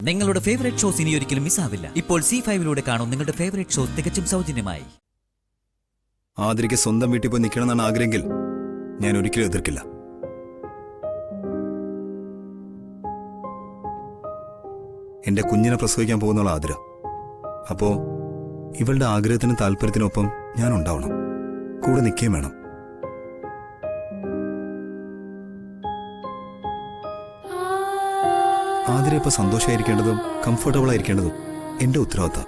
നിങ്ങളുടെ favourite shows ഇനി ഒരിക്കലും മിസ്സാവില്ല. ഇപ്പോൾ C5-ലൂടെ കാണും നിങ്ങളുടെ ഫേവറേറ്റ് ഷോസ് തികച്ചും സൗജന്യമായി. ആതിരയ്ക്ക് സ്വന്തം വീട്ടിൽ പോയി നിൽക്കണമെന്നാണ് ആഗ്രഹമെങ്കിൽ ഞാൻ ഒരിക്കലും എതിർക്കില്ല. എന്റെ കുഞ്ഞിനെ പ്രസവിക്കാൻ പോകുന്നുള്ള ആതിര. അപ്പോ ഇവളുടെ ആഗ്രഹത്തിനും താല്പര്യത്തിനൊപ്പം ഞാൻ ഉണ്ടാവണം, കൂടെ നിൽക്കുകയും വേണം. ആതിര ഇപ്പൊ സന്തോഷമായിരിക്കേണ്ടതും കംഫർട്ടബിൾ ആയിരിക്കേണ്ടതും എന്റെ ഉത്തരവാദിത്തം.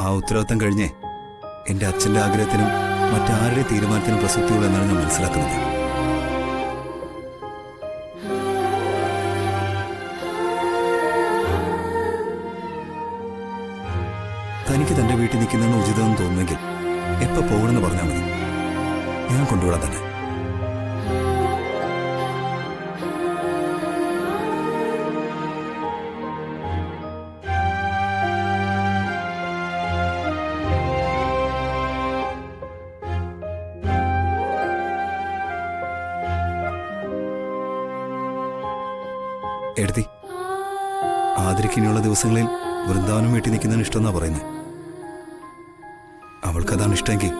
ആ ഉത്തരവാദിത്തം കഴിഞ്ഞേ എന്റെ അച്ഛന്റെ ആഗ്രഹത്തിനും മറ്റാരുടെ തീരുമാനത്തിനും പ്രസക്തിയുള്ളൂ എന്നാണ് ഞാൻ മനസ്സിലാക്കുന്നത്. തനിക്ക് തന്റെ വീട്ടിൽ നിൽക്കുന്നതെന്ന് ഉചിതമെന്ന് തോന്നുമെങ്കിൽ എപ്പോ പോകണമെന്ന് പറഞ്ഞാൽ മതി, ഞാൻ കൊണ്ടുവിടാൻ തന്നെ. എഴുതി ആതിരയ്ക്ക് ഇനിയുള്ള ദിവസങ്ങളിൽ വൃന്ദാവനം വീട്ടിൽ നിൽക്കുന്നതിന് ഇഷ്ടമെന്നാ പറയുന്നത്. അവൾക്കതാണ് ഇഷ്ടമെങ്കിൽ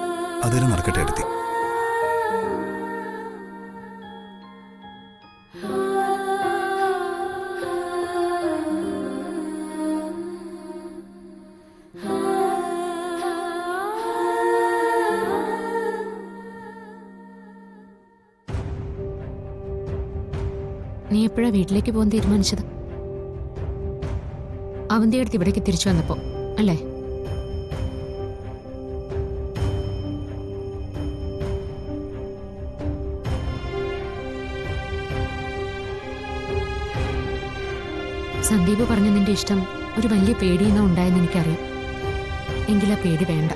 അതെല്ലാം നടക്കട്ടെ എടുത്തി. നീ എപ്പോഴാ വീട്ടിലേക്ക് പോകാൻ തീരുമാനിച്ചത്? അവന്തിയെടുത്ത് ഇവിടേക്ക് തിരിച്ചു വന്നപ്പോ അല്ലേ? സന്ദീപ് പറഞ്ഞ നിന്റെ ഇഷ്ടം ഒരു വലിയ പേടിയെന്നാ ഉണ്ടായെന്ന് എനിക്കറിയാം. എങ്കിലാ പേടി വേണ്ട.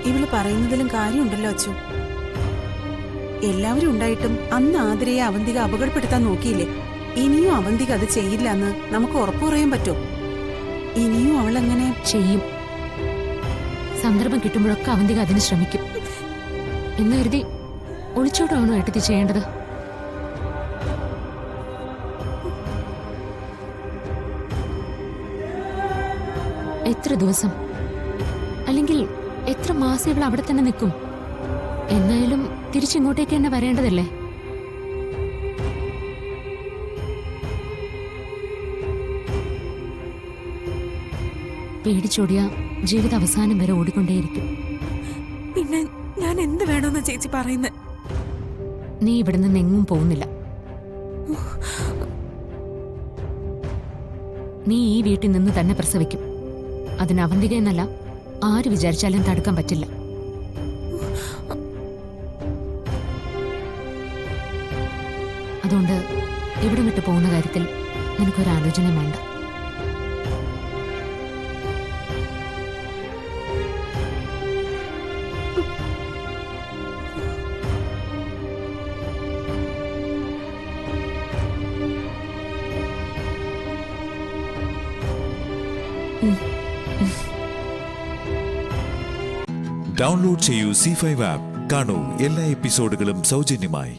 ഇവള് പറയുന്നതിലും കാര്യമുണ്ടല്ലോ അച്ചു. എല്ലാവരും ഉണ്ടായിട്ടും അന്ന് ആതിരയെ അവന്തിക അപകടപ്പെടുത്താൻ നോക്കിയില്ലേ? ഇനിയും അവന്തിക അത് ചെയ്യില്ല എന്ന് നമുക്ക് ഉറപ്പു പറയാൻ പറ്റുമോ? ഇനിയും അവളെങ്ങനെ ചെയ്യും? സന്ദർഭം കിട്ടുമ്പോഴൊക്കെ അവന്തിക അതിന് ശ്രമിക്കും എന്ന് കരുതി ഒളിച്ചോട്ടാണോ ഏട്ടത്തി ചെയ്യേണ്ടത്? എത്ര ദിവസം അല്ലെങ്കിൽ എത്ര മാസം ഇവൾ അവിടെ തന്നെ നിൽക്കും? എന്നാലും തിരിച്ചിങ്ങോട്ടേക്ക് തന്നെ വരേണ്ടതല്ലേ? പേടിച്ചോടിയ ജീവിത അവസാനം വരെ ഓടിക്കൊണ്ടേയിരിക്കും. പിന്നെ ഞാൻ എന്ത് വേണമെന്ന് ചേച്ചി പറയുന്നത്? നീ ഇവിടെ നിന്ന് എങ്ങും പോകുന്നില്ല. നീ ഈ വീട്ടിൽ നിന്ന് തന്നെ പ്രസവിക്കും. അതിന് അവന്തിക എന്നല്ല ആര് വിചാരിച്ചാലും തടുക്കാൻ പറ്റില്ല. അതുകൊണ്ട് ഇവിടെ വിട്ടു പോകുന്ന കാര്യത്തിൽ നിനക്കൊരാലോചന വേണ്ട. ഡൗൺലോഡ് ചെയ്യൂ C5 ആപ്പ്. കാണൂ എല്ലാ എപ്പിസോഡുകളും സൗജന്യമായി.